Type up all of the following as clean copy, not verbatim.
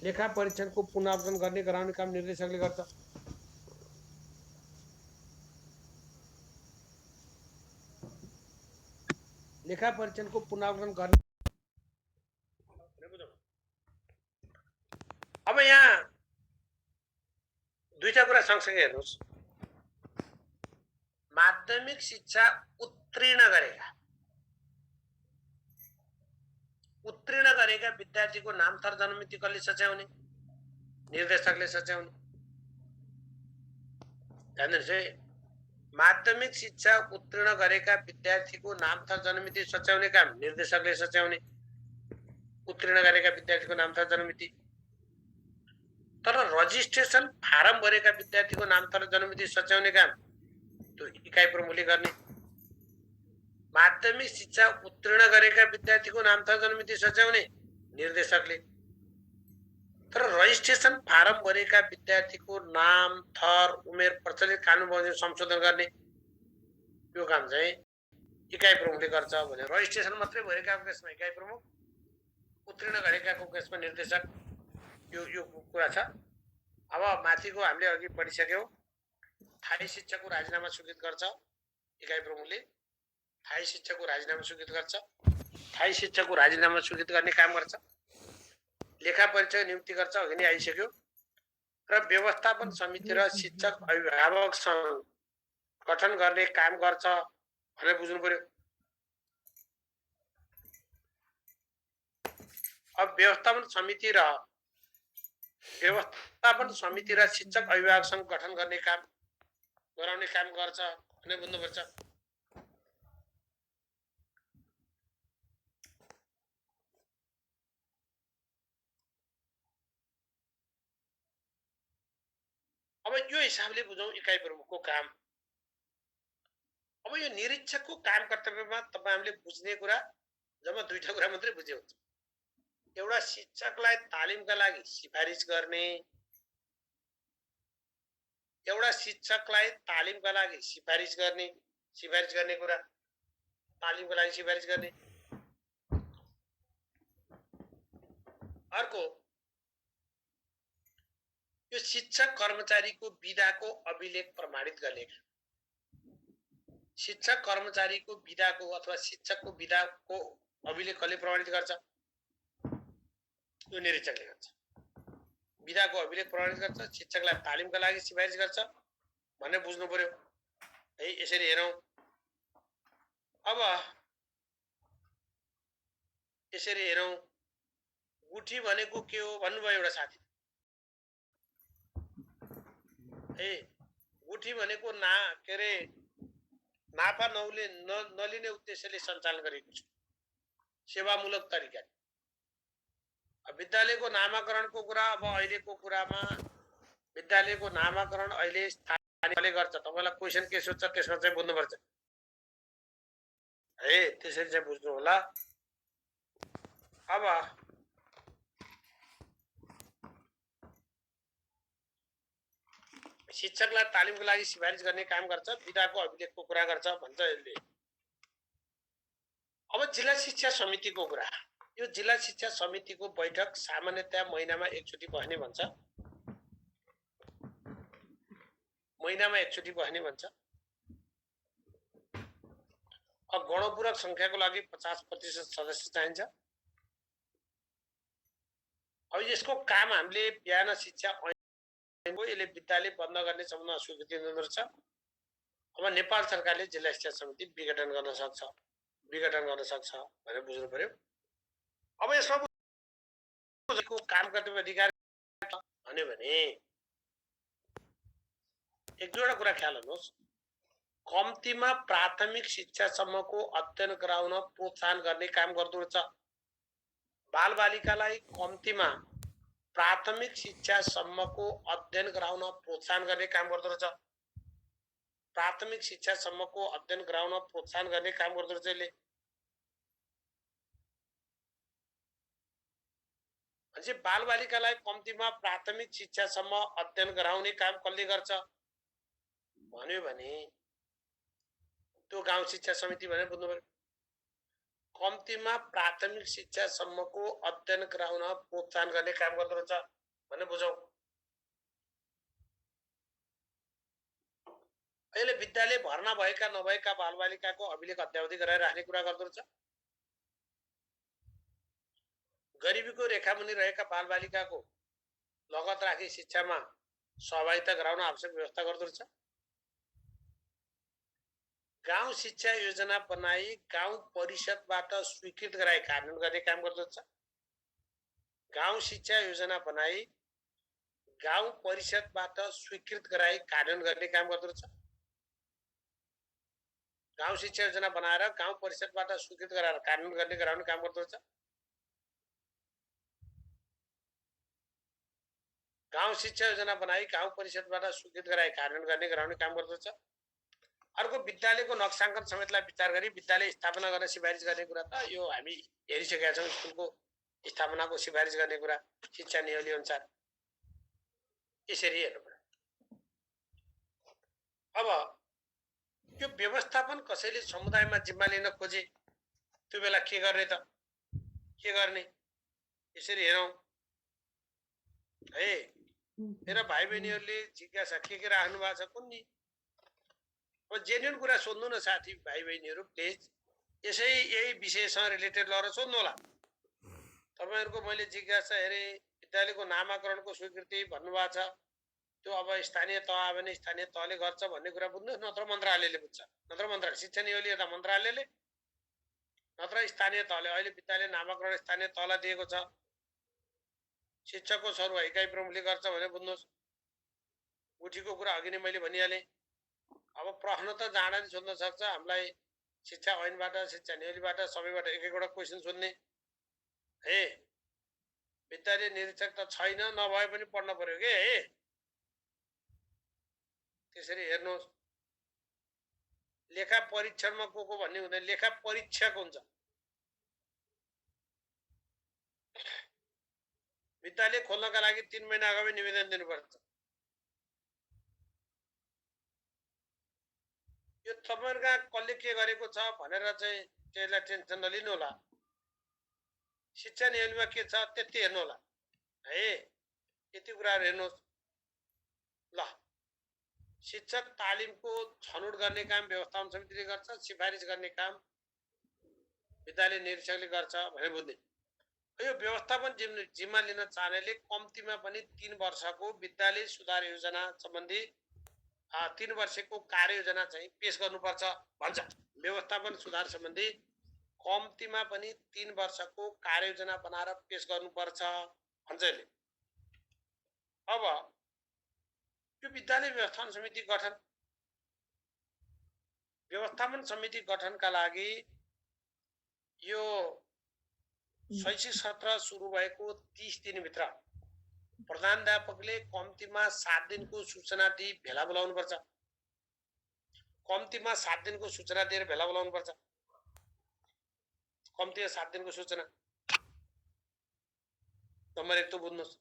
लेखा परीक्षणको पुनरावलोकन गर्ने गराउने काम निर्देशकले गर्छ। लेखा परीक्षणको पुनरावलोकन गर्ने। अब यहाँ दुईटा कुरा सँगसँगै हेर्नुहोस्। माध्यमिक शिक्षा उत्तीर्ण गरेका विद्यार्थीको नाम थर जन्ममिति कसले सच्याउने? निर्देशकले सच्याउने। जान्नुहुन्छ है, माध्यमिक शिक्षा उत्तीर्ण गरेका विद्यार्थीको नाम थर जन्ममिति सच्याउने काम निर्देशकले सच्याउने। उत्तीर्ण गरेका विद्यार्थीको नाम थर जन्ममिति। तर रजिस्ट्रेसन फारम भरेका विद्यार्थीको नाम थर जन्ममिति सच्याउने काम त्यो इकाइ प्रमुखले गर्ने। माध्यमिक शिक्षा उत्तीर्ण गरेका विद्यार्थीको नाम थर जन्ममिति सच्याउने निर्देशकले। तर रजिस्ट्रेसन फारम भरेका विद्यार्थीको नाम थर उमेर प्रचलित कानुन बमोजिम संशोधन गर्ने यो काम चाहिँ इकाइ प्रमुखले गर्छ भने रजिस्ट्रेसन मात्रै भएकाको केसमा इकाइ प्रमुख, उत्तीर्ण गरेकाको केसमा निर्देशक। यो कुरा छ। अब माथिको हामीले अघि पढिसक्यौं। स्थायी शिक्षकको राजीनामा स्वीकृत गर्छ इकाइ प्रमुखले। स्थायी शिक्षकको राजीनामा स्वीकृत गर्छ। स्थायी शिक्षकको राजीनामा स्वीकृत गर्ने काम गर्छ। लेखा परीक्षक नियुक्ति गर्छ, अघि नै आइसक्यो। र व्यवस्थापन समिति र शिक्षक अभिभावक संघ गठन गर्ने काम गर्छ भनेर बुझ्नु पर्यो। अब व्यवस्थापन समिति र शिक्षक अभिभावक संघ गठन गर्ने काम गराउने काम गर्छ भनेर बुझ्नुपर्छ। अब यो हिसाबले बुझौं इकाइ प्रमुखको काम। अब यो निरीक्षकको काम कर्तव्यमा तपाईहरुले बुझ्ने कुरा जम्मा दुईटा कुरा मात्रै बुझे हुन्छ। एउटा शिक्षकलाई तालिमका लागि सिफारिस गर्ने, सिफारिस गर्ने कुरा, तालिमका लागि सिफारिस गर्ने। अर्को यो शिक्षक कर्मचारीको बिदाको अभिलेख प्रमाणित गर्ने। शिक्षक कर्मचारीको बिदाको अथवा शिक्षकको बिदाको अभिलेख कसले प्रमाणित गर्छ? यो निरीक्षकले गर्छ। बिदाको अभिलेख प्रमाणित गर्छ, शिक्षकलाई तालिमका लागि सिफारिस गर्छ भन्ने बुझ्नु पर्यो है। यसरी हेरौं। अब यसरी हेरौं। गुठी भनेको के हो भन्नुभयो एउटा साथी। ए गुठी भनेको के रे नाफा नलिने उद्देश्यले सञ्चालन गरिएको छ, सेवामूलक तरिकाले। विद्यालयको नामाकरणको कुरा अब अहिलेको कुरामा विद्यालयको नामाकरण अहिले स्थानीयले गर्छ। तपाईलाई क्वेशन के सोध्छ त्यसमा चाहिँ बुझ्नुपर्छ है। त्यसरी चाहिँ बुझ्नु होला। अब शिक्षकलाई तालिमको लागि सिफारिस गर्ने काम गर्छ, बिदाको अभिलेखको कुरा गर्छ भन्छ यसले। अब जिल्ला शिक्षा समितिको कुरा। यो जिल्ला शिक्षा समितिको बैठक सामान्यतया महिनामा एकचोटि बस्ने भन्छ। गणपूरक संख्याको लागि 50% सदस्य चाहिन्छ। अब यसको काम हामीले बिहान शिक्षा यसले विद्यालय बन्द गर्ने सम्बन्धमा स्वीकृति दिनुपर्छ। अब नेपाल सरकारले जिल्ला शिक्षा समिति विघटन गर्न सक्छ भनेर बुझ्नु पर्यो। अब यसमा काम कर्तव्य अधिकार भन्यो भने एक दुईवटा कुरा ख्याल गर्नुहोस्। कम्तीमा प्राथमिक शिक्षासम्मको अध्ययन गराउन प्रोत्साहन गर्ने काम गर्नुपर्छ। बालबालिकालाई कम्तीमा प्राथमिक शिक्षासम्मको अध्ययन गराउन प्रोत्साहन गर्ने काम गर्नुपर्छ। प्राथमिक शिक्षासम्मको अध्ययन गराउन प्रोत्साहन गर्ने काम गर्नुपर्छ यसले। म्हणजे बालबालिकालाई कम्तीमा प्राथमिक शिक्षासम्म अध्ययन गराउने काम कसले गर्छ भन्यो भने त्यो गाउँ शिक्षा समिति भनेर बुझ्नु पर्यो। कम्तीमा प्राथमिक शिक्षासम्मको अध्ययन गराउन प्रोत्साहन गर्ने काम गर्दो रहेछ भन्ने बुझौँ। अहिले विद्यालय भर्ना भएका नभएका बालबालिकाको अभिलेख अद्यावधि गराएर राख्ने कुरा गर्दो रहेछ। गरिबीको रेखामुनि रहेका बालबालिकाको लगत राखी शिक्षामा सहभागिता गराउन आवश्यक व्यवस्था गर्दो रहेछ। गाउँ शिक्षा योजना बनाई गाउँ परिषदबाट स्वीकृत गराई कार्यान्वयन गर्ने काम गर्दो रहेछ। गाउँ शिक्षा योजना बनाई गाउँ परिषदबाट स्वीकृत गराई कार्यान्वयन गर्ने काम गर्दो रहेछ। गाउँ शिक्षा योजना बनाएर गाउँ परिषदबाट स्वीकृत गराएर कार्यान्वयन गर्ने गराउने काम गर्दो रहेछ। गाउँ शिक्षा योजना बनाई गाउँ परिषदबाट स्वीकृत गराई कार्यान्वयन गर्ने गराउने काम गर्दो रहेछ। अर्को विद्यालयको नक्साङ्कन समेतलाई विचार गरी विद्यालय स्थापना गर्न सिफारिस गर्ने कुरा त यो हामी हेरिसकेका छौँ। स्कुलको स्थापनाको सिफारिस गर्ने कुरा शिक्षा नियमले अनुसार यसरी हेर्नु पर्यो। अब यो व्यवस्थापन कसैले समुदायमा जिम्मा लिन खोजे त्यो बेला के गर्ने त के गर्ने यसरी हेरौँ है। मेरा भाइ बहिनीहरूले जिज्ञासा के राख्नु भएको छ कुन नि अब जेन्युन कुरा सोध्नु न साथी भाइ बहिनीहरू प्लिज। यही विषयसँग रिलेटेड लगेर सोध्नु होला। तपाईँहरूको मैले जिज्ञासा हेरेँ विद्यालयको नामाकरणको स्वीकृति भन्नुभएको छ त्यो अब स्थानीय तह आयो भने स्थानीय तहले गर्छ भन्ने कुरा बुझ्नु, नत्र मन्त्रालयले बुझ्छ। नत्र मन्त्रालय शिक्षा नियमले यता मन्त्रालयले नत्र स्थानीय तहले। अहिले विद्यालय नामाकरण स्थानीय तहलाई दिएको छ। शिक्षकको सरुवा इकाइ प्रमुखले गर्छ भने बुझ्नुहोस्। गुठीको कुरा अघि नै मैले भनिहालेँ। अब प्रश्न त जाँडा नि सोध्न सक्छ हामीलाई शिक्षा ऐनबाट शिक्षा नियमबाट सबैबाट एक एकवटा क्वेसन सोध्ने हे। विद्यालय निरीक्षक त छैन, नभए पनि पढ्न पर्यो के हे। त्यसरी हेर्नुहोस् लेखा परीक्षणमा को भन्ने हुँदैन, लेखा परीक्षक हुन्छ। विद्यालय खोल्नका लागि 3 महिना अगावै निवेदन दिनुपर्छ। यो तपाईँहरूका कसले के गरेको छ भनेर चाहिँ त्यसलाई टेन्सन नलिनु होला। शिक्षा नियममा के छ त्यति हेर्नु होला है। यति कुराहरू हेर्नुहोस् ल। शिक्षक तालिमको छनौट गर्ने काम व्यवस्थापन समितिले गर्छ, सिफारिस गर्ने काम विद्यालय निरीक्षकले गर्छ भनेर बुझ्ने। यो व्यवस्थापन जिम्मा लिन चाहनेले कम्तीमा पनि 3 वर्षको विद्यालय सुधार योजना सम्बन्धी 3 वर्षको कार्ययोजना चाहिँ पेश गर्नुपर्छ भन्छ। व्यवस्थापन सुधार सम्बन्धी कम्तीमा पनि 3 वर्षको कार्ययोजना बनाएर पेश गर्नुपर्छ भन्छ यसले। अब यो विद्यालय व्यवस्थापन समिति गठन, व्यवस्थापन समिति गठनका लागि यो शैक्षिक सत्र सुरु भएको 30 दिनभित्र प्रधानाध्यापकले कम्तीमा 7 दिनको सूचना दिई भेला बोलाउनु पर्छ। कम्तीमा 7 दिनको सूचना दिएर भेला बोलाउनु पर्छ। कम्तीमा 7 दिनको सूचना। नम्बर 1 त बुझ्नुहोस्।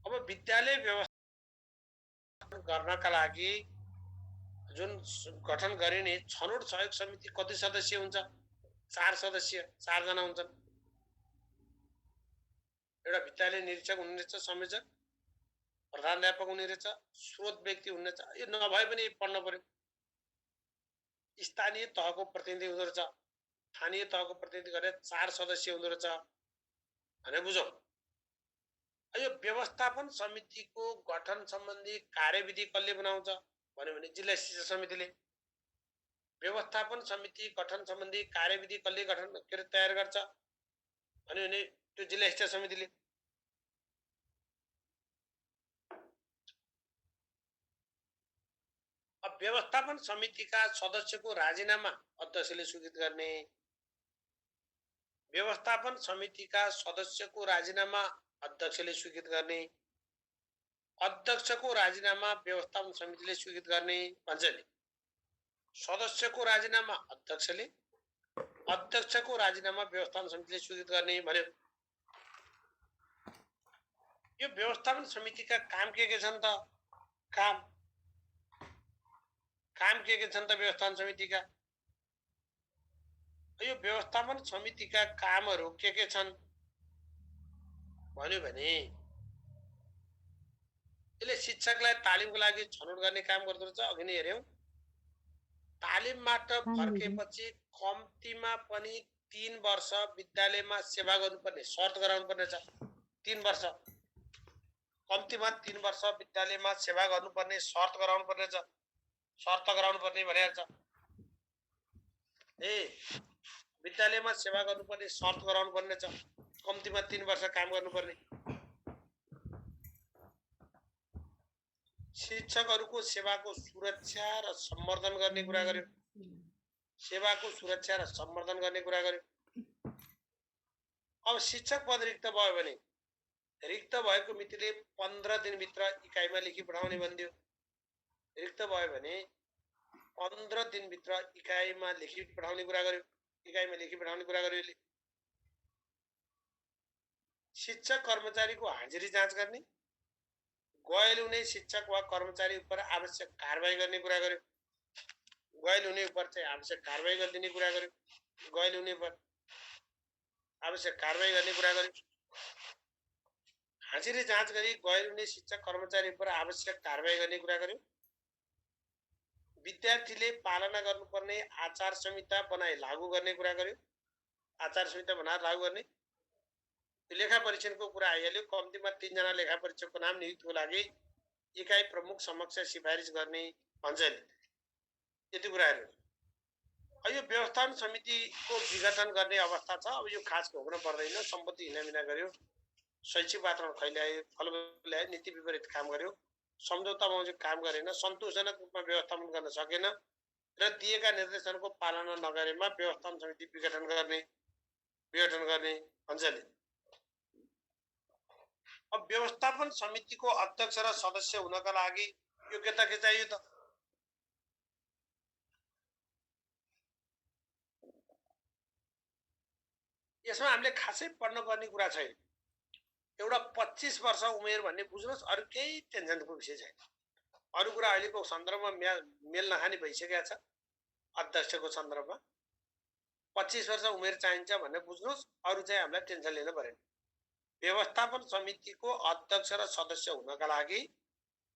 अब विद्यालय व्यवस्थापन गर्नका लागि जुन गठन गरिने छनौट सहयोग समिति कति सदस्य हुन्छ? 4 सदस्य, 4 जना हुन्छन्। एउटा विद्यालय निरीक्षक हुनुहुन्छ, संयोजक, प्रधानाध्यापक हुने रहेछ, स्रोत व्यक्ति हुने रहेछ। यो नभए पनि पढ्न पर्यो। स्थानीय तहको प्रतिनिधि हुँदो रहेछ, स्थानीय तहको प्रतिनिधि गरेर 4 सदस्य हुँदो रहेछ भने बुझौँ। यो व्यवस्थापन समितिको गठन सम्बन्धी कार्यविधि कसले बनाउँछ भन्यो भने जिल्ला शिक्षा समितिले। व्यवस्थापन समिति गठन सम्बन्धी कार्यविधि कसले गठन तयार गर्छ भन्यो भने त्यो जिल्ला शिक्षा समितिले। अब व्यवस्थापन समितिका सदस्यको राजीनामा अध्यक्षले स्वीकृत गर्ने। व्यवस्थापन समितिका सदस्यको राजीनामा अध्यक्षले स्वीकृत गर्ने। अध्यक्षको राजीनामा व्यवस्थापन समितिले स्वीकृत गर्ने भन्छले। सदस्यको राजीनामा अध्यक्षले, अध्यक्षको राजीनामा व्यवस्थापन समितिले स्वीकृत गर्ने भन्यो। यो व्यवस्थापन समितिका काम के छन् त? काम के छन् त व्यवस्थापन समितिका? यो व्यवस्थापन समितिका कामहरू के छन् भन्यो भने यसले शिक्षकलाई तालिमको लागि छनौट गर्ने काम गर्दो रहेछ। अघि नै हेर्यौं, तालिमबाट फर्केपछि कम्तीमा पनि 3 वर्ष विद्यालयमा सेवा गर्नुपर्ने शर्त गराउनुपर्ने छ। 3 वर्ष कम्तीमा 3 वर्ष विद्यालयमा सेवा गर्नुपर्ने शर्त गराउनुपर्ने छ। शर्त गराउनुपर्ने भनेको छ विद्यालयमा सेवा गर्नुपर्ने शर्त गराउनुपर्ने छ। कम्तीमा 3 वर्ष काम गर्नुपर्ने। शिक्षकहरूको सेवाको सुरक्षा र सम्वर्धन गर्ने कुरा गर्यो। सेवाको सुरक्षा र सम्वर्धन गर्ने कुरा गर्यो। अब शिक्षक पद रिक्त भयो भने रिक्त भएको मितिले 15 दिनभित्र इकाइमा लेखी पठाउने भनिदियो। रिक्त भयो भने 15 दिनभित्र इकाइमा लेखी पठाउने कुरा गर्यो। इकाइमा लेखी पठाउने कुरा गर्यो। यसले शिक्षक कर्मचारीको हाजिरी जाँच गर्ने, गैर हुने शिक्षक वा कर्मचारी उपर आवश्यक कारबाही गर्ने कुरा गर्यो। गैर हुने उपर चाहिँ आवश्यक कारबाही गरिदिने कुरा गर्यो। गैर हुने उपर आवश्यक कारबाही गर्ने कुरा गर्यो। हाजिरी जाँच गरी गैर हुने शिक्षक कर्मचारी उपर आवश्यक कारबाही गर्ने कुरा गर्यो। विद्यार्थीले पालना गर्नुपर्ने आचार संहिता बनाई लागू गर्ने कुरा गर्यो। आचार संहिता बनाएर लागू गर्ने। लेखा परीक्षणको कुरा आइहाल्यो। कम्तीमा 3 जना लेखा परीक्षकको नाम नियुक्तिको लागि इकाइ प्रमुख समक्ष सिफारिस गर्ने भन्छ। यति कुराहरू। यो व्यवस्थापन समितिको विघटन गर्ने अवस्था छ। अब यो खास भोग्न पर्दैन। सम्पत्ति हिनामिना गर्यो, शैक्षिक वातावरण खैल्यायो, फलफुल नीति विपरीत काम गर्यो, सम्झौता बमोजिम काम गरेन, सन्तोषजनक रूपमा व्यवस्थापन गर्न सकेन र दिएका निर्देशनको पालना नगरेमा व्यवस्थापन समिति विघटन गर्ने भन्छ। अब व्यवस्थापन समितिको अध्यक्ष र सदस्य हुनका लागि योग्यता के चाहियो त? यसमा हामीले खासै पढ्न पर्ने कुरा छैन। एउटा 25 वर्ष उमेर भन्ने बुझ्नुहोस्, अरु केही टेन्सनको विषय छैन। अरु कुरा अहिलेको सन्दर्भमा मेल नखाने भइसकेको छ। अध्यक्षको सन्दर्भमा 25 वर्ष उमेर चाहिन्छ भन्ने बुझ्नुहोस्, अरु चाहिँ हामीलाई टेन्सन लिन पर्दैन। व्यवस्थापन समितिको अध्यक्ष र सदस्य हुनका लागि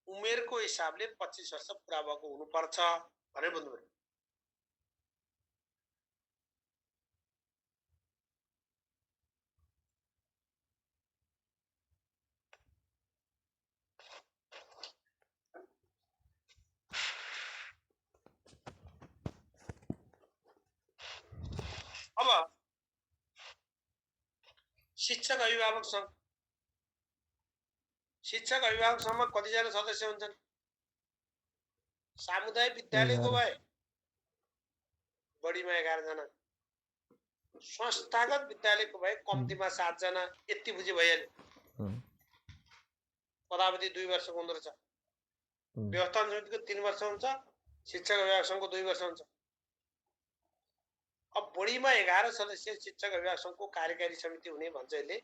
उमेरको हिसाबले 25 वर्ष पुरा भएको हुनुपर्छ भनेर बुझ्नुपर्छ। अब शिक्षक अभिभावक संघ, शिक्षक अभिभावक संघमा कतिजना सदस्य हुन्छन्? सामुदायिक विद्यालयको भए बढीमा 11 जना, संस्थागत विद्यालयको भए कम्तीमा 7 जना। यति बुझे भइहाल्यो। पदावधि 2 वर्षको हुँदो रहेछ। व्यवस्थापन समितिको 3 वर्ष हुन्छ, शिक्षक अभिभावक संघको 2 वर्ष हुन्छ। अब बढीमा 11 सदस्य शिक्षक अभिभावक संघको कार्यकारी समिति हुने भन्छ यसले।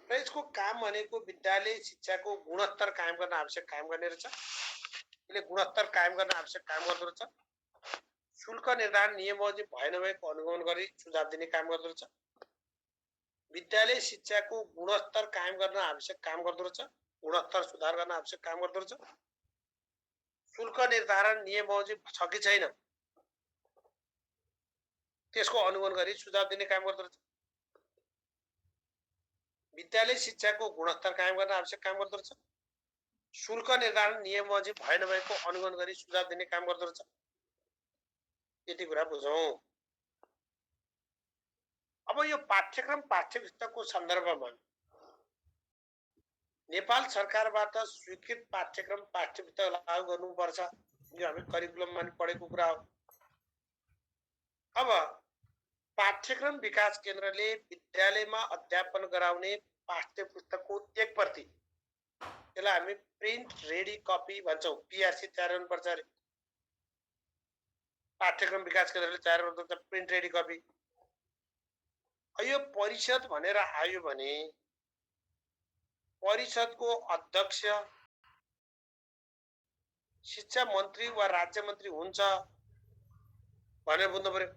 र यसको काम भनेको विद्यालय शिक्षाको गुणस्तर कायम गर्न आवश्यक काम गर्ने रहेछ। यसले गुणस्तर कायम गर्न आवश्यक काम गर्दो रहेछ। शुल्क निर्धारण नियमावली भए नभएको अनुगमन गरी सुझाव दिने काम गर्दो रहेछ। विद्यालय शिक्षाको गुणस्तर कायम गर्न आवश्यक काम गर्दो रहेछ। गुणस्तर सुधार गर्न आवश्यक काम गर्दो रहेछ। शुल्क निर्धारण नियमावली छ कि छैन त्यसको अनुगमन गरी सुझाव दिने काम गर्दो रहेछ। विद्यालय शिक्षाको गुणस्तर कायम गर्न आवश्यक काम गर्दो रहेछ। शुल्क निर्धारण नियमावली भए नभएको अनुगमन गरी सुझाव दिने काम गर्दो रहेछ। यति कुरा बुझौं। अब यो पाठ्यक्रम पाठ्यपुस्तकको सन्दर्भमा नेपाल सरकारबाट स्वीकृत पाठ्यक्रम पाठ्यपुस्तक लागू गर्नुपर्छ। यो हामी करिकुलममा पनि पढेको कुरा हो। अब पाठ्यक्रम विकास केन्द्रले विद्यालयमा अध्यापन गराउने पाठ्यपुस्तकको 1 प्रति, यसलाई हामी प्रिन्ट रेडी कपी भन्छौं, पीआरसी तयार गर्नुपर्छ अरे। पाठ्यक्रम विकास केन्द्रले तयार गर्नुपर्छ प्रिन्ट रेडी कपी। यो परिषद भनेर आयो भने परिषदको अध्यक्ष शिक्षा मन्त्री वा राज्य मन्त्री हुन्छ भनेर बुझ्नु पर्यो।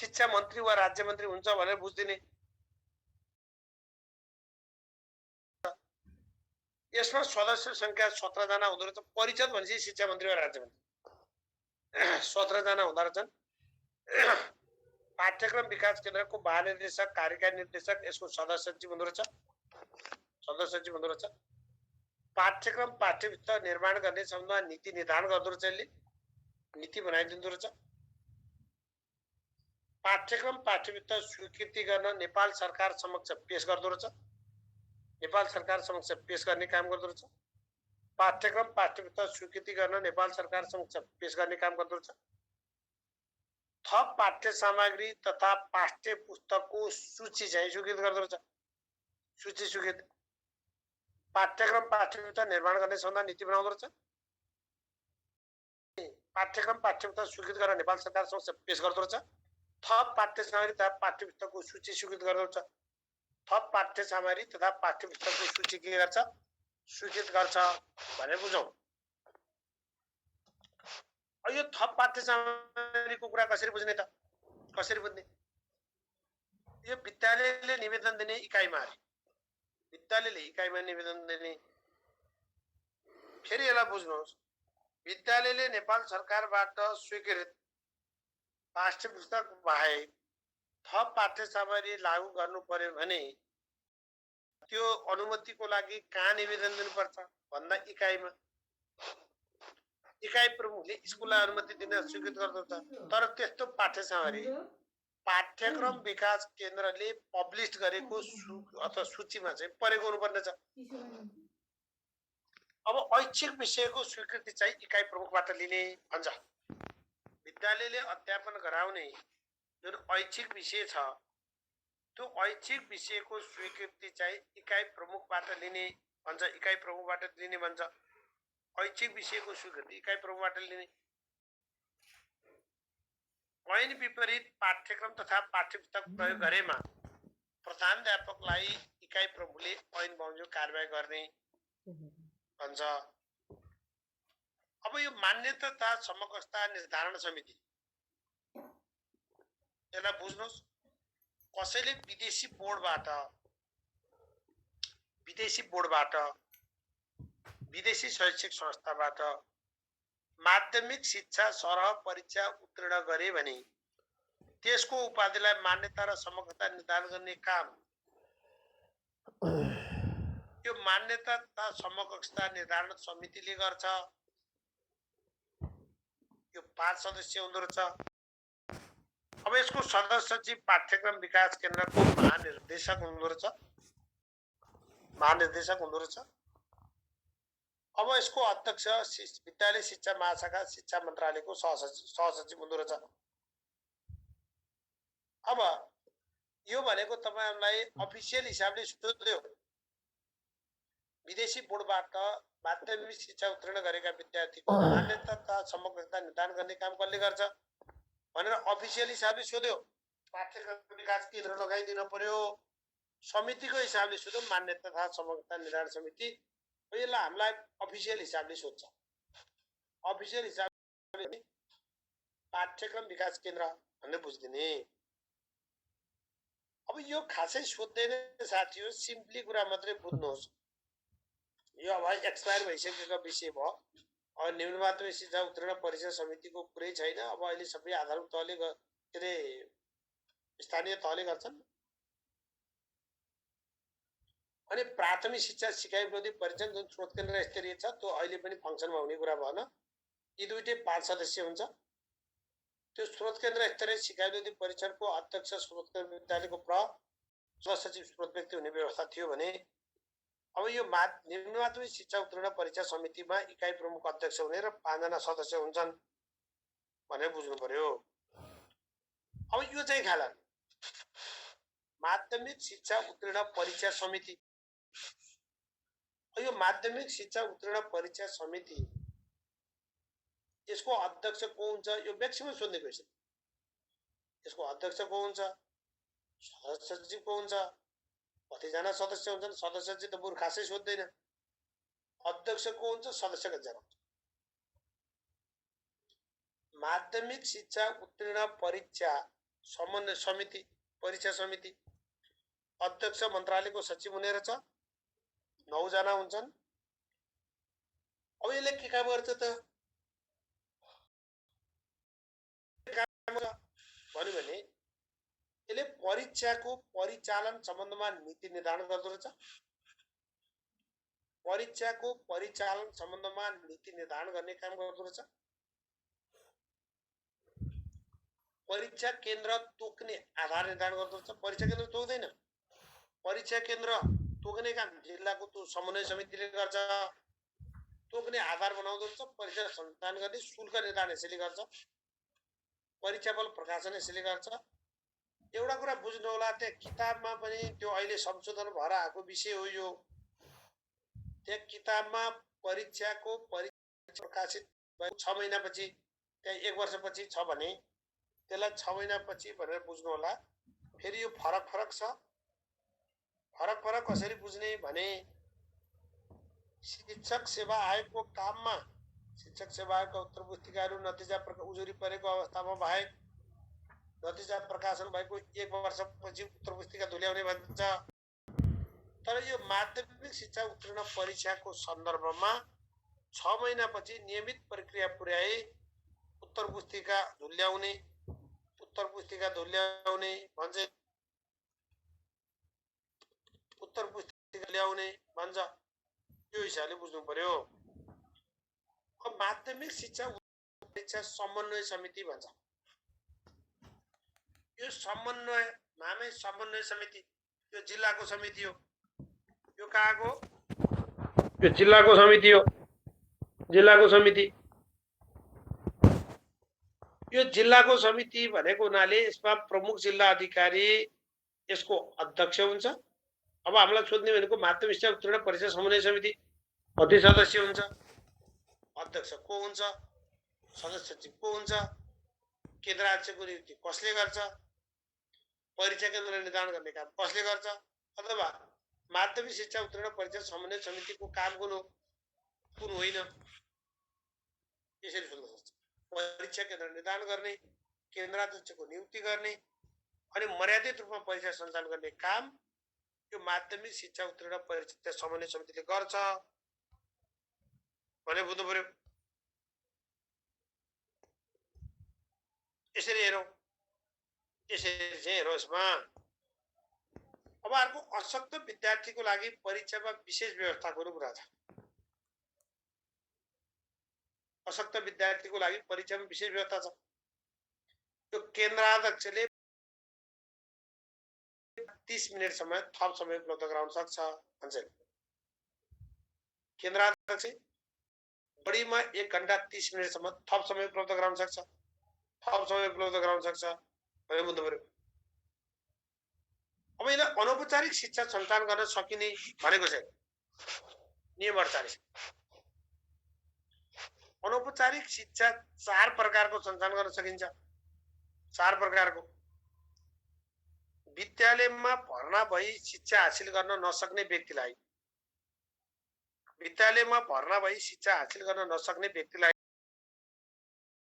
शिक्षा मन्त्री वा राज्य मन्त्री हुन्छ भनेर बुझ्दिने। यसमा सदस्य संख्या 17 जना हुँदो रहेछ। परिषद भनेपछि शिक्षा मन्त्री वा राज्य मन्त्री 17 जना हुँदो रहेछन्। पाठ्यक्रम विकास केन्द्रको महानिर्देशक, कार्यकारी निर्देशक, यसको सदस्य सचिव हुँदो रहेछ। सदस्य सचिव हुँदो रहेछ। पाठ्यक्रम पाठ्यपुस्तक निर्माण गर्ने सम्बन्धमा नीति निर्धारण गर्दो रहेछ। यसले नीति बनाइदिँदो रहेछ। पाठ्यक्रम पाठ्यपुस्तक स्वीकृति गर्न नेपाल सरकार समक्ष पेश गर्दो रहेछ। नेपाल सरकार समक्ष पेश गर्ने काम गर्दो रहेछ। पाठ्यक्रम पाठ्यपुस्तक स्वीकृति गर्न नेपाल सरकार समक्ष पेश गर्ने काम गर्दो रहेछ। थप पाठ्य सामग्री तथा पाठ्य पुस्तकको सूची चाहिँ स्वीकृत गर्दो रहेछ। सूची स्वीकृत। पाठ्यक्रम पाठ्यपुस्तक निर्माण गर्ने सम्बन्धमा नीति बनाउँदो रहेछ। पाठ्यक्रम पाठ्यपुस्तक स्वीकृत गर्न नेपाल सरकार समक्ष पेश गर्दो रहेछ। थप पाठ्य सामग्री तथा पाठ्य पुस्तकको सूची स्वीकृत गर्दो रहेछ। थप पाठ्य सामग्री तथा पाठ्य पुस्तकको सूची के गर्छ? स्वीकृत गर्छ भनेर बुझौं। यो थप पाठ्य सामग्रीको कुरा कसरी बुझ्ने त? कसरी बुझ्ने? यो विद्यालयले निवेदन दिने इकाइमा, विद्यालयले इकाइमा निवेदन दिने। फेरि यसलाई बुझ्नुहोस्, विद्यालयले नेपाल सरकारबाट स्वीकृत पाठ्य पुस्तक बाहेक थप पाठ्य सामग्री लागू गर्नु पर्यो भने त्यो अनुमतिको लागि कहाँ निवेदन दिनुपर्छ भन्दा इकाइमा। इकाइ प्रमुखले स्कुललाई अनुमति दिन स्वीकृत गर्दछ। तर त्यस्तो पाठ्य सामग्री पाठ्यक्रम विकास केन्द्रले पब्लिश गरेको अथवा सूचीमा चाहिँ परेको हुनुपर्ने छ। अब ऐच्छिक विषयको स्वीकृति चाहिँ इकाइ प्रमुखबाट लिने भन्छ। विद्यालयले अध्यापन गराउने जुन ऐच्छिक विषय छ त्यो ऐच्छिक विषयको स्वीकृति चाहिँ इकाइ प्रमुखबाट लिने भन्छ। इकाइ प्रमुखबाट लिने भन्छ। ऐच्छिक विषयको स्वीकृति इकाइ प्रमुखबाट लिने। ऐन विपरीत पाठ्यक्रम तथा पाठ्यपुस्तक प्रयोग गरेमा प्रधानाध्यापकलाई इकाइ प्रमुखले ऐन बमोजिम कारबाही गर्ने भन्छ। अब यो मान्यता तथा समकक्षता निर्धारण समिति, यसलाई बुझ्नुहोस्। कसैले विदेशी बोर्डबाट विदेशी शैक्षिक संस्थाबाट माध्यमिक शिक्षा सरह परीक्षा उत्तीर्ण गरे भने त्यसको उपाधिलाई मान्यता र समकक्षता निर्धारण गर्ने काम यो मान्यता तथा समकक्षता निर्धारण समितिले गर्छ। यो 5 सदस्य हुँदो रहेछ। अब यसको सदस्य सचिव पाठ्यक्रम विकास केन्द्रको महानिर्देशक हुँदो रहेछ। महानिर्देशक हुँदो रहेछ। अब यसको अध्यक्ष विद्यालय शिक्षा महाशाखा शिक्षा मन्त्रालयको सहसचिव हुँदो रहेछ। अब यो भनेको तपाईहरुलाई अफिसियल हिसाबले सोध्यो, विदेशी बोर्डबाट माध्यमिक शिक्षा उत्तीर्ण गरेका विद्यार्थीको मान्यता तथा समकक्षता निर्धारण गर्ने काम कसले गर्छ भनेर अफिसियल हिसाबले सोध्यो। पाठ्यक्रम विकास केन्द्र लगाइदिन पर्यो। समितिको हिसाबले सोध्यो, मान्यता तथा समकक्षता निर्धारण समिति। यसलाई हामीलाई अफिसियल हिसाबले सोध्छ। अफिसियल हिसाबले पाठ्यक्रम विकास केन्द्र भनेर बुझ्दिने। अब यो खासै सोध्दैन साथीहरु, सिम्पली कुरा मात्रै बुझ्नुहोस्। यो अब एक्सपायर भइसकेको विषय भयो। अब निम्न माध्यमिक शिक्षा उत्तीर्ण परीक्षा समितिको कुरै छैन। अब अहिले सबै आधारभूत तहले के रे स्थानीय तहले गर्छन्। अनि प्राथमिक शिक्षा सिकाइ विरोधी परीक्षा जुन स्रोत केन्द्र स्तरीय छ त्यो अहिले पनि फंक्सनमा हुने कुरा भएन। यी दुईटै 5 सदस्य हुन्छ। त्यो स्रोत केन्द्र स्तरीय सिकाइ विरोधी परीक्षणको अध्यक्ष स्रोत केन्द्र विद्यालयको सचिव स्रोत व्यक्ति हुने व्यवस्था थियो भने अब यो निम्न माध्यमिक शिक्षा उत्तीर्ण परीक्षा समितिमा इकाइ प्रमुख अध्यक्ष हुने र 5 जना सदस्य हुन्छन् भनेर बुझ्नु पर्यो। अब यो चाहिँ खाला माध्यमिक शिक्षा उत्तीर्ण परीक्षा समिति। यो माध्यमिक शिक्षा उत्तीर्ण परीक्षा समिति यसको अध्यक्ष को हुन्छ? यो म्याक्सिमम सोध्ने क्वेशन। यसको अध्यक्ष को हुन्छ? सदस्य सचिव को हुन्छ? कतिजना सदस्य हुन्छन्? सदस्य चाहिँ त बरु खासै सोध्दैन। अध्यक्ष को हुन्छ? सदस्य कतिजना हुन्छ? माध्यमिक शिक्षा उत्तीर्ण परीक्षा समन्वय समिति, परीक्षा समिति, अध्यक्ष मन्त्रालयको सचिव हुने रहेछ, 9 जना हुन्छन्। अब यसले के काम गर्छ त भन्यो भने यसले परीक्षाको परिचालन सम्बन्धमा नीति निर्धारण गर्दो रहेछ। परीक्षाको परिचालन सम्बन्धमा नीति निर्धारण गर्ने काम गर्दो रहेछ। परीक्षा केन्द्र तोक्ने आधार निर्धारण गर्दो रहेछ। परीक्षा केन्द्र तोक्दैन, परीक्षा केन्द्र तोक्ने काम जिल्लाको त्यो समन्वय समितिले गर्छ। तोक्ने आधार बनाउँदो रहेछ। परीक्षा सञ्चालन गर्ने शुल्क निर्धारण यसैले गर्छ। परीक्षाफल प्रकाशन यसैले गर्छ। एउटा कुरा बुझ्नु होला, त्यहाँ किताबमा पनि त्यो अहिले संशोधन भएर आएको विषय हो यो। त्यहाँ किताबमा परीक्षाको प्रकाशित भएको 6 महिनापछि, त्यहाँ 1 वर्षपछि छ भने त्यसलाई 6 महिनापछि भनेर बुझ्नु होला। फेरि यो फरक छ। फरक कसरी बुझ्ने भने शिक्षक सेवा आयोगको काममा शिक्षक सेवा आयोगका उत्तर पुस्तिकाहरू नतिजा उजुरी परेको अवस्थामा बाहेक नतिजा प्रकाशन भएको 1 वर्षपछि उत्तर पुस्तिका धुल्याउने भन्छ। तर यो माध्यमिक शिक्षा उत्तीर्ण परीक्षाको सन्दर्भमा 6 महिनापछि नियमित प्रक्रिया पुर्याए उत्तर पुस्तिका धुल्याउने भन्छ। उत्तर पुस्तिका ल्याउने भन्छ। यो हिसाबले बुझ्नु पर्यो। अब माध्यमिक शिक्षा परीक्षा समन्वय समिति भन्छ। यो समन्वय नामै समन्वय समिति, यो जिल्लाको समिति हो। यो कहाँको? यो जिल्लाको समिति हो। जिल्लाको समिति, यो जिल्लाको समिति भनेको हुनाले यसमा प्रमुख जिल्ला अधिकारी यसको अध्यक्ष हुन्छ। अब हामीलाई सोध्ने भनेको माध्यमिक शिक्षा उत्तीर्ण परीक्षा समन्वय समिति कति सदस्य हुन्छ, अध्यक्ष को हुन्छ, सदस्य सचिव को हुन्छ, केन्द्राध्यक्षको नियुक्ति कसले गर्छ, परीक्षा केन्द्र निर्धारण गर्ने काम कसले गर्छ, अथवा माध्यमिक शिक्षा उत्तीर्ण परीक्षा समन्वय समितिको काम कुन हो कुन होइन, यसरी सोध्न सक्छ। परीक्षा केन्द्र निर्धारण गर्ने, केन्द्राध्यक्षको नियुक्ति गर्ने अनि मर्यादित रूपमा परीक्षा सञ्चालन गर्ने काम यो माध्यमिक शिक्षा उत्तीर्ण परीक्षा समन्वय समितिले गर्छ भने बुझ्नु पर्यो। यसरी हेरौँ, यसरी चाहिँ हेरौँ यसमा। अब अर्को अशक्त विद्यार्थीको लागि परीक्षामा विशेष व्यवस्थाको कुरा छ। अशक्त विद्यार्थीको लागि परीक्षामा विशेष व्यवस्था छ। यो केन्द्राध्यक्षले 30 मिनट समय थप समय उपलब्ध गराउन सक्छ भन्छ। केन्द्राध्यक्ष बढीमा 1 घण्टा 30 मिनटसम्म थप समय उपलब्ध गराउन सक्छ। थप समय उपलब्ध गराउन सक्छ भने बुझ्नु पर्यो। अब यसलाई अनौपचारिक शिक्षा सञ्चालन गर्न सकिने भनेको चाहिँ नियम 48। अनौपचारिक शिक्षा 4 प्रकारको सञ्चालन गर्न सकिन्छ। 4 प्रकारको। विद्यालयमा भर्ना भई शिक्षा हासिल गर्न नसक्ने व्यक्तिलाई, विद्यालयमा भर्ना भई शिक्षा हासिल गर्न नसक्ने व्यक्तिलाई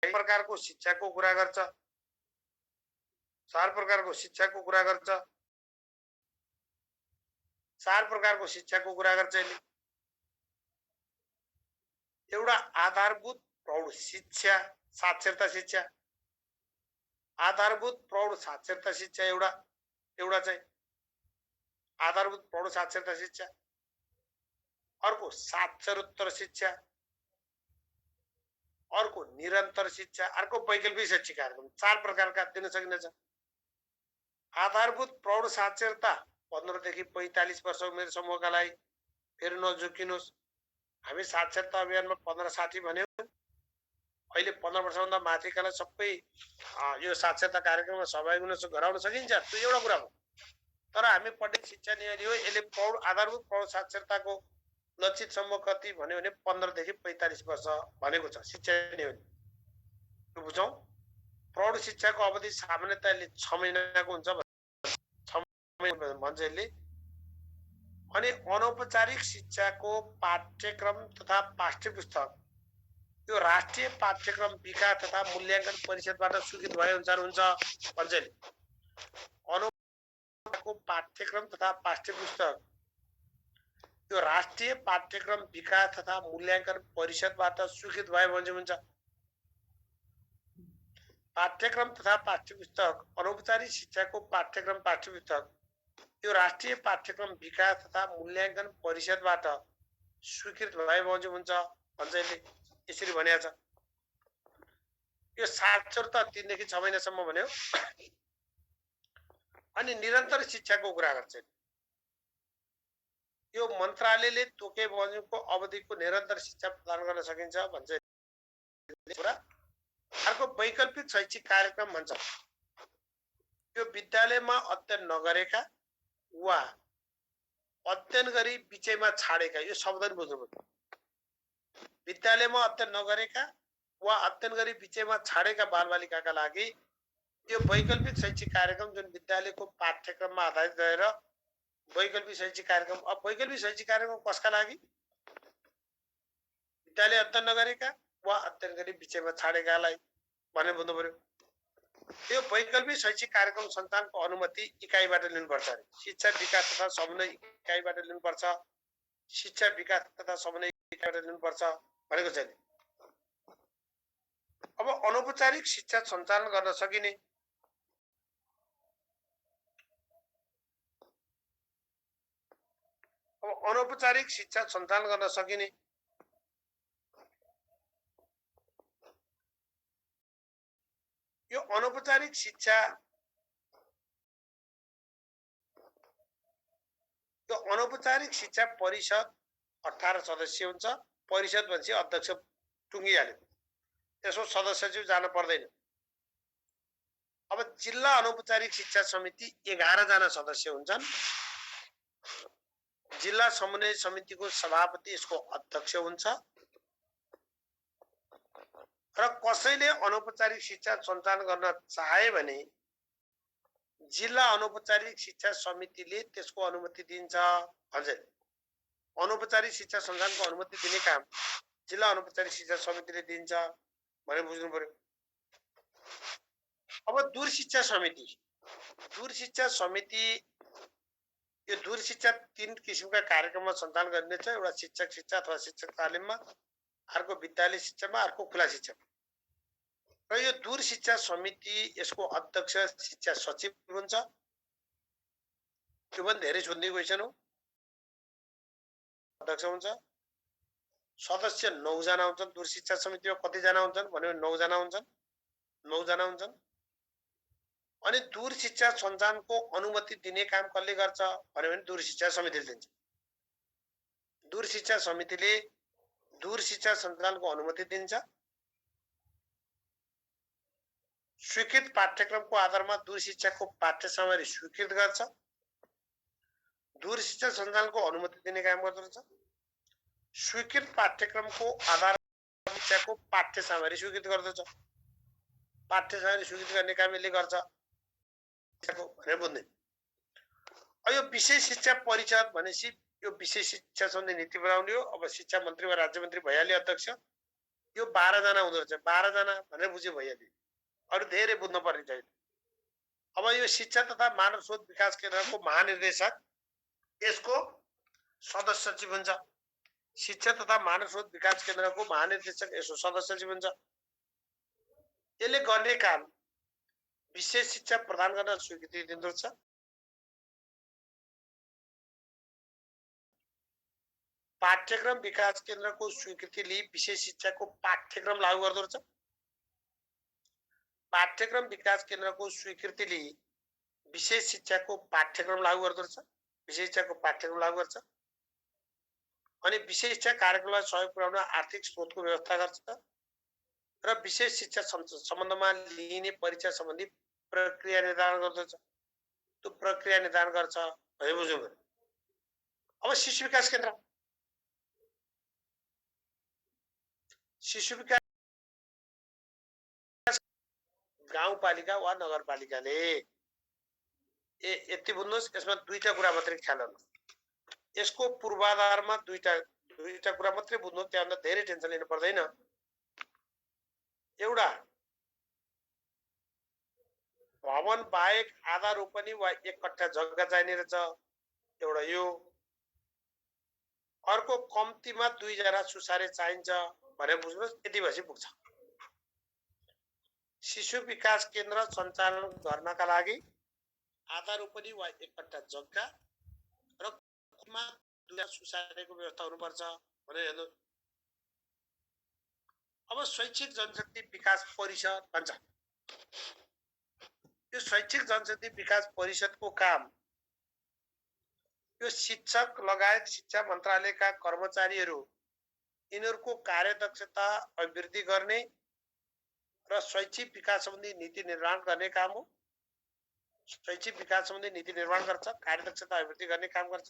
प्रकारको शिक्षाको कुरा गर्छ। 4 प्रकारको शिक्षाको कुरा गर्छ। 4 प्रकारको शिक्षाको कुरा गर्छ यसले। एउटा आधारभूत प्रौढ शिक्षा, साक्षरता शिक्षा। आधारभूत प्रौढ साक्षरता शिक्षा एउटा चाहिँ आधारभूत प्रौढ साक्षरता शिक्षा। अर्को साक्षरोत्तर शिक्षा, अर्को निरन्तर शिक्षा, अर्को वैकल्पिक शैक्षिक कार्यक्रम। 4 प्रकारका दिन सकिन्छ। आधारभूत प्रौढ साक्षरता 15 देखि 45 वर्ष उमेर समूहका लागि। फेरि नझुकिनुहोस्, हामी साक्षरता अभियानमा 15-60 भन्यौं। अहिले 15 वर्षभन्दा माथिकालाई सबै यो साक्षरता कार्यक्रममा सहभागी हुन गराउन सकिन्छ, त्यो एउटा कुरा हो। तर हामी पढ्ने शिक्षा नीति हो, यसले प्रौढ आधारभूत प्रौढ साक्षरताको लक्षित समूह कति भन्यो भने 15 देखि 45 वर्ष भनेको छ शिक्षा नीति। यो बुझौं। प्रौढ शिक्षाको अवधि सामान्यतया 6 महिनाको हुन्छ भन्छ यसले। अनि अनौपचारिक शिक्षाको पाठ्यक्रम तथा पाठ्य पुस्तक यो राष्ट्रिय पाठ्यक्रम विकास तथा मूल्याङ्कन परिषदबाट स्वीकृत भए अनुसार हुन्छ भन्छ नि। अनुको पाठ्यक्रम तथा पाठ्यपुस्तक यो राष्ट्रिय पाठ्यक्रम विकास तथा मूल्याङ्कन परिषदबाट स्वीकृत भए भने हुन्छ। पाठ्यक्रम तथा पाठ्यपुस्तक अनौपचारिक शिक्षाको पाठ्यक्रम पाठ्यपुस्तक यो राष्ट्रिय पाठ्यक्रम विकास तथा मूल्याङ्कन परिषदबाट स्वीकृत भए भने हुन्छ भन्छ यसरी भनेको छ। यो साक्षर त 3 देखि 6 महिनासम्म भन्यो। अनि निरन्तर शिक्षाको कुरा गर्छ। यो मन्त्रालयले तोके बजेटको अवधिको निरन्तर शिक्षा प्रदान गर्न सकिन्छ भन्छ कुरा। अर्को वैकल्पिक शैक्षिक कार्यक्रम भन्छ। यो विद्यालयमा अध्ययन नगरेका वा अध्ययन गरी बिचैमा छाडेका, यो शब्द बुझ्नुपर्छ। विद्यालयमा अध्ययन नगरेका वा अध्ययन गरी बिचैमा छाडेका बालबालिकाका लागि यो वैकल्पिक शैक्षिक कार्यक्रम जुन विद्यालयको पाठ्यक्रममा आधारित रहेर वैकल्पिक शैक्षिक कार्यक्रम। अब वैकल्पिक शैक्षिक कार्यक्रम कसका लागि? विद्यालय अध्ययन नगरेका वा अध्ययन गरी बिचैमा छाडेकालाई भन्ने बुझ्नु पर्यो। यो वैकल्पिक शैक्षिक कार्यक्रम सञ्चालनको अनुमति इकाइबाट लिनुपर्छ। शिक्षा विकास तथा समन्वय इकाइबाट लिनुपर्छ। शिक्षा विकास तथा समन्वय इकाइबाट लिनुपर्छ भनेको छ। अब अनौपचारिक शिक्षा सञ्चालन गर्न सकिने अनौपचारिक शिक्षा सञ्चालन गर्न सकिने यो अनौपचारिक शिक्षा परिषद 18 सदस्य हुन्छ। परिषद भन्छ अध्यक्ष टुङ्गिहाल्यो, त्यसको सदस्य चाहिँ जान पर्दैन। अब जिल्ला अनौपचारिक शिक्षा समिति 11 जना सदस्य हुन्छन्। जिल्ला समन्वय समितिको सभापति यसको अध्यक्ष हुन्छ। र कसैले अनौपचारिक शिक्षा सञ्चालन गर्न चाहे भने जिल्ला अनौपचारिक शिक्षा समितिले त्यसको अनुमति दिन्छ भन्छ। अनौपचारिक शिक्षा सञ्चालनको अनुमति दिने काम जिल्ला अनौपचारिक शिक्षा समितिले दिन्छ भने बुझ्नु पर्यो। अब दूर शिक्षा समिति यो दूर शिक्षा 3 किसिमका कार्यक्रममा सञ्चालन गरिनेछ। एउटा शिक्षक शिक्षा अथवा शिक्षक तालिममा, अर्को विद्यालय शिक्षामा, अर्को खुला शिक्षामा। र यो दूर शिक्षा समिति यसको अध्यक्ष शिक्षा सचिव हुन्छ। त्यो पनि धेरै सोध्ने क्वेसन हो। अध्यक्ष हुन्छ। सदस्य 9 जना हुन्छन्। दूर शिक्षा समितिमा कति जना हुन्छन् भने 9 जना हुन्छन्। अनि दूर शिक्षा सञ्चालनको अनुमति दिने काम कसले गर्छ भने दूर शिक्षा समितिले दिन्छ। दूर शिक्षा समितिले दूर शिक्षा सञ्चालनको अनुमति दिन्छ। स्वीकृत पाठ्यक्रमको आधारमा दूर शिक्षाको पाठ्य सामग्री स्वीकृत गर्छ। दूर शिक्षा सञ्चालनको अनुमति दिने काम गर्दछ। स्वीकृत पाठ्यक्रमको आधारमा शिक्षाको पाठ्य सामग्री स्वीकृत गर्दछ। पाठ्य सामग्री स्वीकृत गर्ने काम यसले गर्छ भनेर बुझ्ने। यो विशेष शिक्षा परिषद भनेपछि यो विशेष शिक्षा सम्बन्धी नीति बनाउने हो। अब शिक्षा मन्त्री वा राज्य मन्त्री भइहाल्यो अध्यक्ष। यो 12 जना हुँदो रहेछ। 12 जना भनेर बुझ्यो भइहाल्यो। अरु धेरै बुझ्नु पर्ने छैन। अब यो शिक्षा तथा मानव स्रोत विकास केन्द्रको महानिर्देशक यसको सदस्य सचिव हुन्छ। शिक्षा तथा मानव स्रोत विकास केन्द्रको महानिर्देशक यसको सदस्य सचिव हुन्छ। यसले गर्ने काम विशेष शिक्षा प्रदान गर्न स्वीकृति दिँदछ। पाठ्यक्रम विकास केन्द्रको स्वीकृति लिई विशेष शिक्षाको पाठ्यक्रम लागू गर्दछ। पाठ्यक्रम विकास केन्द्रको स्वीकृति लिई विशेष शिक्षाको पाठ्यक्रम लागू गर्दछ। विशेष शिक्षाको पाठ्यक्रम लागू गर्छ। अनि विशेष शिक्षा कार्यक्रमलाई सहयोग पुर्याउन आर्थिक स्रोतको व्यवस्था गर्छ र विशेष शिक्षा सम्बन्धमा लिइने परीक्षा सम्बन्धी प्रक्रिया निर्धारण गर्दछ। त्यो प्रक्रिया निर्धारण गर्छ भने बुझ्नु पर्यो। अब शिशु विकास केन्द्र गाउँपालिका वा नगरपालिकाले यति बुझ्नुहोस्। यसमा दुईटा कुरा मात्रै ख्याल गर्नु। यसको पूर्वाधारमा दुईटा कुरा मात्रै बुझ्नु। त्यहाँभन्दा धेरै टेन्सन लिनु पर्दैन। एउटा भवन बाहेक आधा रोपनी वा 1 कट्ठा जग्गा चाहिने रहेछ, एउटा यो। अर्को कम्तीमा 2 जना सुसारे चाहिन्छ भने बुझ्नुहोस्, यति भएपछि पुग्छ। शिशु विकास केन्द्र सञ्चालन गर्नका लागि आधा रोपनी वा 1 कट्ठा जग्गा र 2 जना सुसारेको व्यवस्था हुनुपर्छ भने हेर्नु। अब शैक्षिक जनशक्ति विकास परिषद भन्छ। यो शैक्षिक जनशक्ति विकास परिषदको काम यो शिक्षक लगायत शिक्षा मन्त्रालयका कर्मचारीहरू यिनीहरूको कार्यदक्षता अभिवृद्धि गर्ने र शैक्षिक विकास सम्बन्धी नीति निर्माण गर्ने काम हो। शैक्षिक विकास सम्बन्धी नीति निर्माण गर्छ, कार्यदक्षता अभिवृद्धि गर्ने काम गर्छ।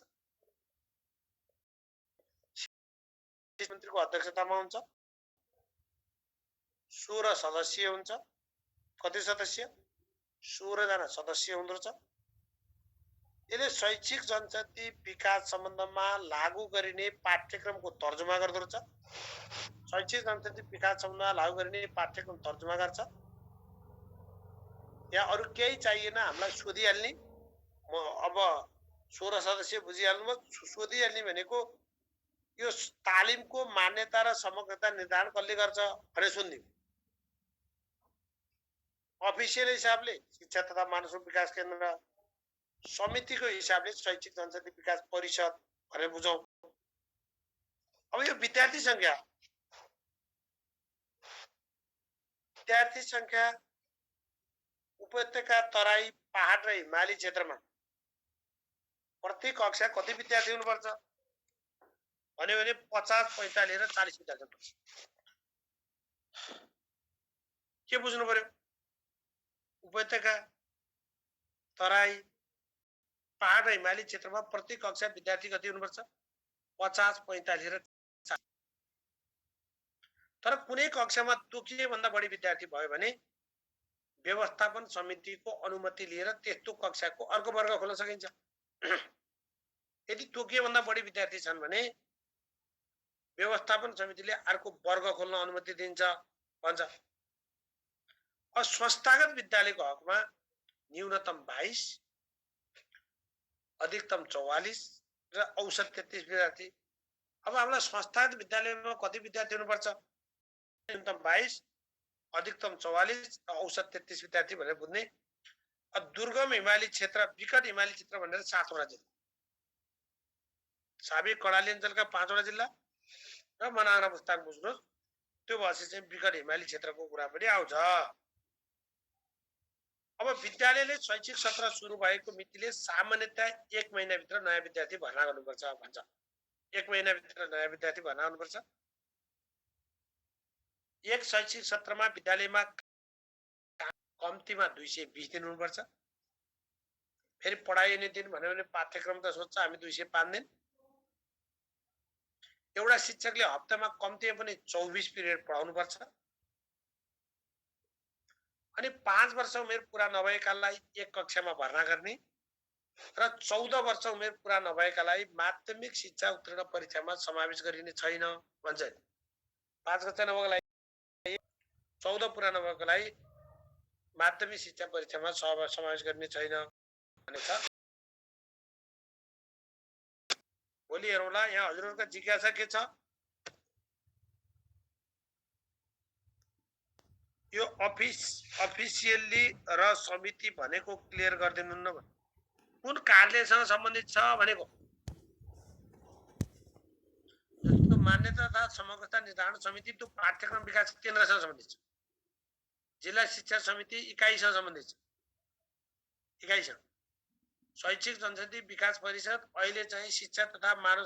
शिक्षा मन्त्रीको अध्यक्षतामा हुन्छ। 16 सदस्य हुन्छ। कति सदस्य? 16 जना सदस्य हुँदो रहेछ। यसले शैक्षिक जनशक्ति विकास सम्बन्धमा लागू गरिने पाठ्यक्रमको तर्जुमा गर्दो रहेछ। शैक्षिक जनशक्ति विकास सम्बन्धमा लागू गरिने पाठ्यक्रम तर्जुमा गर्छ। यहाँ अरू केही चाहिएन, हामीलाई सोधिहाल्ने। म अब 16 सदस्य बुझिहाल्नु, सोधिहाल्ने भनेको यो तालिमको मान्यता र समग्रता निर्धारण कसले गर्छ भने सुन्दिउँ। अफिसियल हिसाबले शिक्षा तथा मानव विकास केन्द्र, समितिको हिसाबले शैक्षिक जनशक्ति विकास परिषद भनेर बुझौँ। अब यो विद्यार्थी संख्या उपत्यका, तराई, पहाड र हिमाली क्षेत्रमा प्रति कक्षा कति विद्यार्थी हुनुपर्छ भन्यो भने 50, 45 र 40 विद्यार्थी हुनुपर्छ। के बुझ्नु पर्यो? उपत्यका, तराई, पहाड र हिमाली क्षेत्रमा प्रति कक्षा विद्यार्थी कति हुनुपर्छ? 50, 45 र 40। तर कुनै कक्षामा तोकिए भन्दा बढी विद्यार्थी भयो भने व्यवस्थापन समितिको अनुमति लिएर त्यस्तो कक्षाको अर्को वर्ग खोल्न सकिन्छ। यदि तोकिए भन्दा बढी विद्यार्थी छन् भने व्यवस्थापन समितिले अर्को वर्ग खोल्न अनुमति दिन्छ भन्छ। संस्थागत विद्यालयको हकमा न्यूनतम 22, अधिकतम 44 र औसत 33 विद्यार्थी। अब हामीलाई संस्थागत विद्यालयमा कति विद्यार्थी हुनुपर्छ? न्यूनतम 22, अधिकतम 44 र औसत 33 विद्यार्थी भनेर बुझ्ने। दुर्गम हिमाली क्षेत्र, विकट हिमाली क्षेत्र भनेर 7 वटा जिल्ला, साबिक कर्णाली अञ्चलका 5 वटा जिल्ला र मनाङरा पुस्ताङ बुझ्नुहोस्। त्यो भएपछि चाहिँ विकट हिमाली क्षेत्रको कुरा पनि आउँछ। अब विद्यालयले शैक्षिक सत्र सुरु भएको मितिले सामान्यतया 1 महिनाभित्र नयाँ विद्यार्थी भर्ना गर्नुपर्छ भन्छ। 1 महिनाभित्र नयाँ विद्यार्थी भर्ना गर्नुपर्छ। एक शैक्षिक सत्रमा विद्यालयमा कम्तीमा 220 दिन हुनुपर्छ। फेरि पढाइने दिन भन्यो भने पाठ्यक्रम त सोध्छ हामी 205 दिन। एउटा शिक्षकले हप्तामा कम्तीमा पनि 24 पिरियड पढाउनु पर्छ। अनि 5 वर्ष उमेर पुरा नभएकालाई 1 कक्षामा भर्ना गर्ने र 14 वर्ष उमेर पुरा नभएकालाई माध्यमिक शिक्षा उत्तीर्ण परीक्षामा समावेश गरिने छैन भन्छ। 5 कक्षा नभएकालाई 14 पुरा नभएकालाई माध्यमिक शिक्षा परीक्षामा समावेश गर्ने छैन भनेको छ। भोलि हेरौँला। यहाँ हजुरहरुको जिज्ञासा के छ? यो अफिसियल्ली र समिति भनेको क्लियर गरिदिनुहुन्न भने कुन कार्यसँग सम्बन्धित छ भनेको? जस्तो मान्यता तथा समग्रता निर्धारण समिति त्यो पाठ्यक्रम विकास केन्द्रसँग सम्बन्धित छ। जिल्ला शिक्षा समिति इकाइसँग सम्बन्धित छ। इकाइसँग शैक्षिक जनशक्ति विकास परिषद अहिले चाहिँ शिक्षा तथा मानव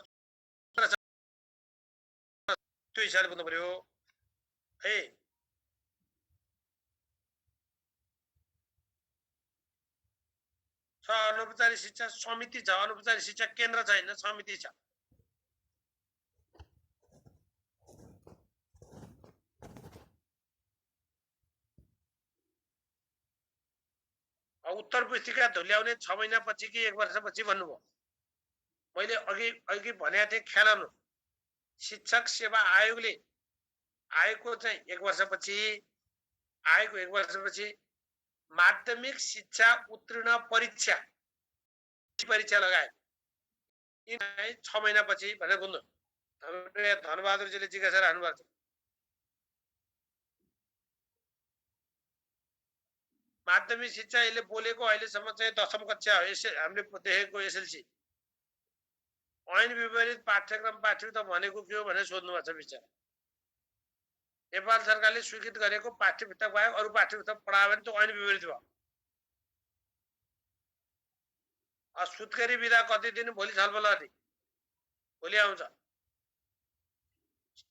त्यो हिसाबले बुझ्नु पर्यो है। अनौपचारिक शिक्षा समिति छ, अनौपचारिक शिक्षा केन्द्र छैन, समिति छ। उत्तर पुस्तिका धुल्याउने 6 महिनापछि कि 1 वर्षपछि भन्नुभयो। मैले अघि भनेको थिएँ ख्याल गर्नु। शिक्षक सेवा आयोगले आएको चाहिँ 1 वर्षपछि आएको 1 वर्षपछि माध्यमिक शिक्षा उत्तीर्ण परीक्षा लगाए 6 महिनापछि भनेर बुझ्नु। हाम्रो धनबहादुरजीले जिज्ञासा राख्नु भएको छ। माध्यमिक शिक्षा यसले बोलेको अहिलेसम्म चाहिँ 10औं कक्षा हो। हामीले देखेको एसएलसी ऐन विपरीत पाठ्यक्रम पाठ्यपुस्तक भनेको के हो भनेर सोध्नु भएको छ विचार। नेपाल सरकारले स्वीकृत गरेको पाठ्यपुस्तक बाहेक अरू पाठ्यपुस्तक पढायो भने त्यो ऐन विपरीत भयो। सुत्केरी विधा कति दिन भोलि छलफल गर्ने, भोलि आउँछ।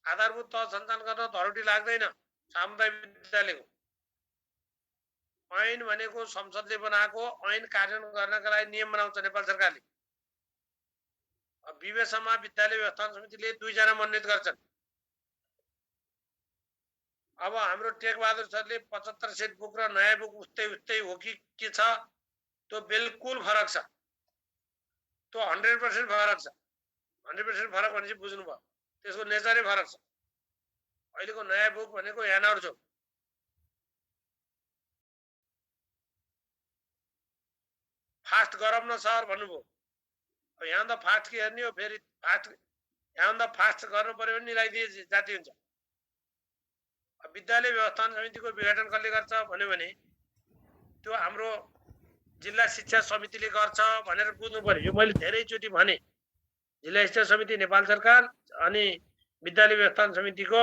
आधारभूत तह सञ्चालन गर्न धरोटी लाग्दैन सामुदायिक विद्यालयको। ऐन भनेको संसदले बनाएको ऐन कार्यान्वयन गर्नका लागि नियम बनाउँछ नेपाल सरकारले। विवेसमा विद्यालय व्यवस्थापन समितिले 2 जना मनोनित गर्छन्। अब हाम्रो टेकबहादुर सरले 75 सेट बुक र नयाँ बुक उस्तै हो कि के छ, त्यो बिल्कुल फरक छ। त्यो 100% फरक छ। 100% फरक भनेपछि बुझ्नु भयो, त्यसको नेचरै फरक छ। अहिलेको नयाँ बुक भनेको यहाँ छ। फास्ट गरम न सर भन्नुभयो। यहाँ त फास्ट के हेर्ने हो, फेरि फास्ट यहाँ त फास्ट गर्नु पर्यो भने मिलाइदिए जाति हुन्छ। विद्यालय व्यवस्थापन समितिको विघटन कसले गर्छ भन्यो भने त्यो हाम्रो जिल्ला शिक्षा समितिले गर्छ भनेर बुझ्नु पर्यो। यो मैले धेरैचोटि भने। जिल्ला शिक्षा समिति नेपाल सरकार अनि विद्यालय व्यवस्थापन समितिको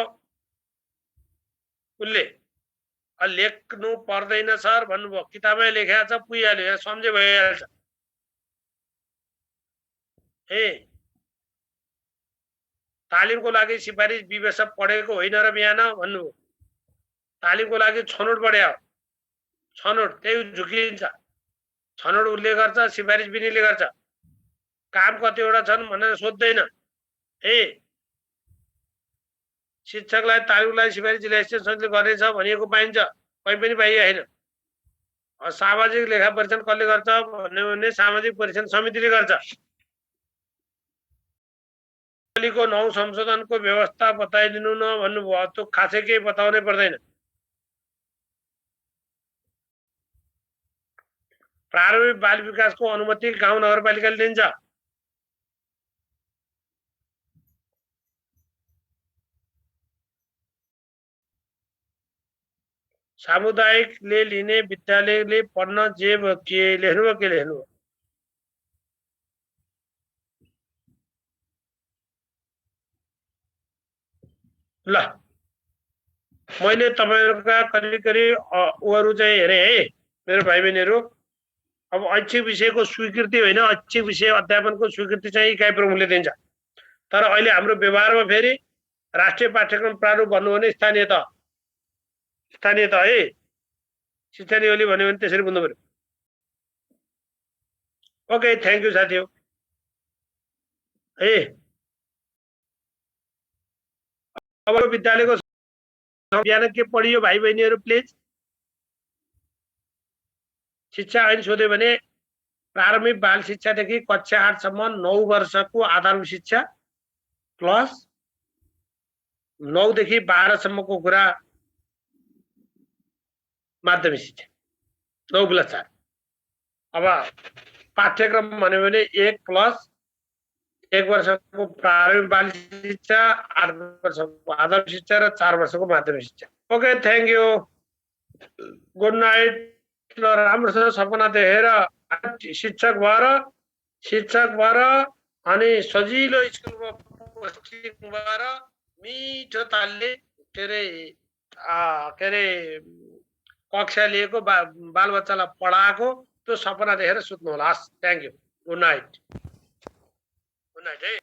उसले लेख्नु पर्दैन सर भन्नुभयो। किताबमै लेखेको छ, पुगिहाल्यो, सम्झे भइहाल्छ। तालिमको लागि सिफारिस विवेश पढेको होइन र बिहान भन्नुभयो। तालिमको लागि छनौट बढ्या हो। छनौट त्यही झुकिन्छ। छनौट उसले गर्छ, सिफारिस बिनीले गर्छ। काम कतिवटा छन् भनेर सोध्दैन। शिक्षकलाई तालिमलाई सिफारिस जिल्ला शिक्षा समितिले गर्नेछ भनिएको पाइन्छ, कहीँ पनि पाइएन। सामाजिक लेखा परीक्षण कसले गर्छ भन्यो भने सामाजिक परीक्षण समितिले गर्छ। को 9 संशोधनको व्यवस्था बताइदिनु न भन्नुभयो। त्यो खासै केही बताउनै पर्दैन। प्रारम्भिक बाल विकासको अनुमति गाउँ नगरपालिकाले दिन्छ। सामुदायिकले लिने विद्यालयले पढ्न जे के लेख्नु के लेख्नु। ल मैले तपाईहरुका करिब उहरू चाहिँ हेरे है मेरो भाइ बहिनीहरु। अब ऐच्छिक विषयको स्वीकृति होइन, ऐच्छिक विषय अध्यापनको स्वीकृति चाहिँ इकाइ प्रमुखले दिन्छ। तर अहिले हाम्रो व्यवहारमा फेरि राष्ट्रिय पाठ्यक्रम प्रारूप भन्नु भने स्थानीय तह है, शिक्षा नियोगले भन्यो भने त्यसरी बुझ्नु पर्यो। ओके, थ्यांक यू साथी हो। अब विद्यालयको बिहान के पढियो भाइ बहिनीहरु प्लिज। शिक्षा ऐन सोध्यो भने प्रारम्भिक बाल शिक्षादेखि कक्षा 8 सम्म 9 वर्षको आधारभूत शिक्षा प्लस 9 देखि 12 सम्मको कुरा माध्यमिक शिक्षा 9 + 4। अब पाठ्यक्रम भन्यो भने 1 + 1 वर्षको प्रारम्भिक बाल शिक्षा, 8 वर्षको आधारभूत शिक्षा र 4 वर्षको माध्यमिक शिक्षा। Okay, thank you, good night. ल राम्रोसँग सपना देखेर शिक्षक भएर अनि सजिलो स्कुलमा पोस्टिङ भएर मिठो तालले के अरे कक्षा लिएको बालबच्चालाई पढाएको त्यो सपना देखेर सुत्नु होला। थ्यांक यू, गुड नाइट है।